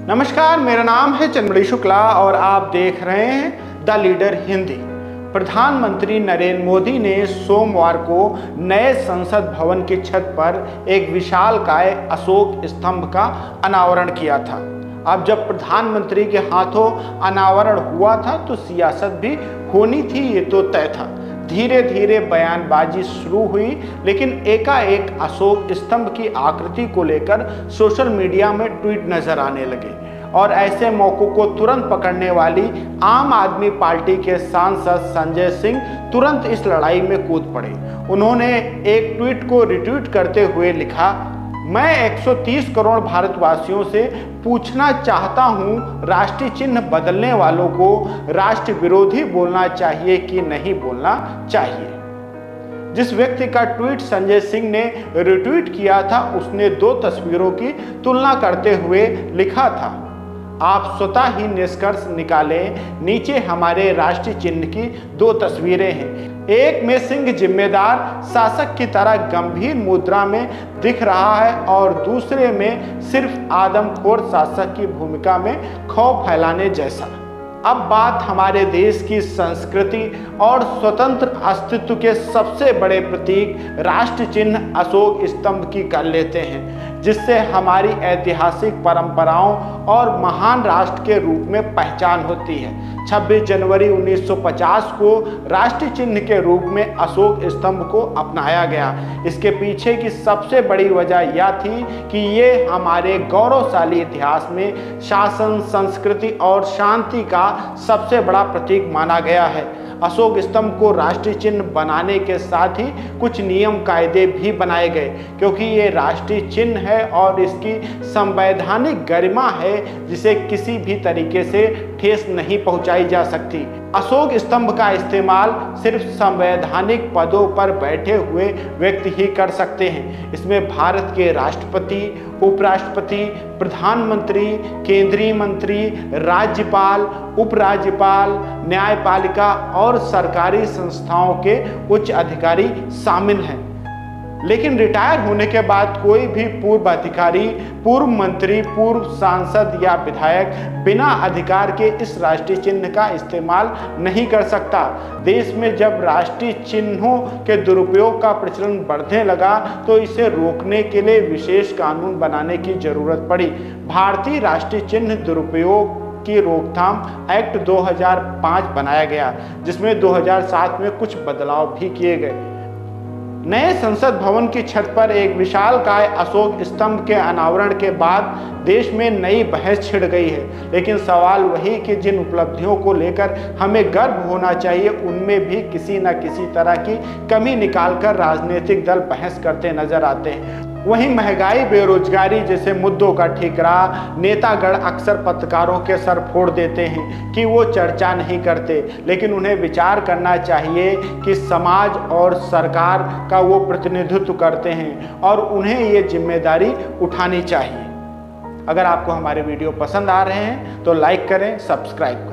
नमस्कार, मेरा नाम है चंद्रमणि शुक्ला और आप देख रहे हैं द लीडर हिंदी। प्रधानमंत्री नरेंद्र मोदी ने सोमवार को नए संसद भवन की छत पर एक विशालकाय अशोक स्तंभ का अनावरण किया था। अब जब प्रधानमंत्री के हाथों अनावरण हुआ था तो सियासत भी होनी थी, ये तो तय था। धीरे धीरे बयानबाजी शुरू हुई, लेकिन एकाएक अशोक स्तंभ की आकृति को लेकर सोशल मीडिया में ट्वीट नजर आने लगे और ऐसे मौकों को तुरंत पकड़ने वाली आम आदमी पार्टी के सांसद संजय सिंह तुरंत इस लड़ाई में कूद पड़े। उन्होंने एक ट्वीट को रिट्वीट करते हुए लिखा, मैं 130 करोड़ भारतवासियों से पूछना चाहता हूं, राष्ट्रीय चिन्ह बदलने वालों को राष्ट्र विरोधी बोलना चाहिए कि नहीं बोलना चाहिए। जिस व्यक्ति का ट्वीट संजय सिंह ने रिट्वीट किया था उसने दो तस्वीरों की तुलना करते हुए लिखा था, आप स्वतः ही निष्कर्ष निकालें, नीचे हमारे राष्ट्रीय चिन्ह की दो तस्वीरें हैं। एक में सिंह जिम्मेदार शासक की तरह गंभीर मुद्रा में दिख रहा है और दूसरे में सिर्फ आदमखोर शासक की भूमिका में खौफ फैलाने जैसा। अब बात हमारे देश की संस्कृति और स्वतंत्र अस्तित्व के सबसे बड़े प्रतीक राष्ट्र चिन्ह अशोक स्तंभ की कर लेते हैं, जिससे हमारी ऐतिहासिक परंपराओं और महान राष्ट्र के रूप में पहचान होती है। 26 जनवरी 1950 को राष्ट्रीय चिन्ह के रूप में अशोक स्तंभ को अपनाया गया। इसके पीछे की सबसे बड़ी वजह यह थी कि ये हमारे गौरवशाली इतिहास में शासन, संस्कृति और शांति का सबसे बड़ा प्रतीक माना गया है। अशोक स्तंभ को राष्ट्रीय चिन्ह बनाने के साथ ही कुछ नियम कायदे भी बनाए गए, क्योंकि ये राष्ट्रीय चिन्ह है और इसकी संवैधानिक गरिमा है जिसे किसी भी तरीके से ठेस नहीं पहुंचाई जा सकती। अशोक स्तंभ का इस्तेमाल सिर्फ संवैधानिक पदों पर बैठे हुए व्यक्ति ही कर सकते हैं। इसमें भारत के राष्ट्रपति, उपराष्ट्रपति, प्रधानमंत्री, केंद्रीय मंत्री, राज्यपाल, उपराज्यपाल, न्यायपालिका और सरकारी संस्थाओं के उच्च अधिकारी शामिल हैं। लेकिन रिटायर होने के बाद कोई भी पूर्व अधिकारी, पूर्व मंत्री, पूर्व सांसद या विधायक बिना अधिकार के इस राष्ट्रीय चिन्ह का इस्तेमाल नहीं कर सकता। देश में जब राष्ट्रीय चिन्हों के दुरुपयोग का प्रचलन बढ़ने लगा तो इसे रोकने के लिए विशेष कानून बनाने की जरूरत पड़ी। भारतीय राष्ट्रीय चिन्ह दुरुपयोग की रोकथाम एक्ट 2005 बनाया गया, जिसमें 2007 में कुछ बदलाव भी किए गए। नए संसद भवन की छत पर एक विशालकाय अशोक स्तंभ के अनावरण के बाद देश में नई बहस छिड़ गई है। लेकिन सवाल वही कि जिन उपलब्धियों को लेकर हमें गर्व होना चाहिए उनमें भी किसी न किसी तरह की कमी निकालकर राजनीतिक दल बहस करते नजर आते हैं। वहीं महंगाई, बेरोजगारी जैसे मुद्दों का ठिकरा नेतागण अक्सर पत्रकारों के सर फोड़ देते हैं कि वो चर्चा नहीं करते, लेकिन उन्हें विचार करना चाहिए कि समाज और सरकार का वो प्रतिनिधित्व करते हैं और उन्हें ये जिम्मेदारी उठानी चाहिए। अगर आपको हमारे वीडियो पसंद आ रहे हैं तो लाइक करें, सब्सक्राइब करें।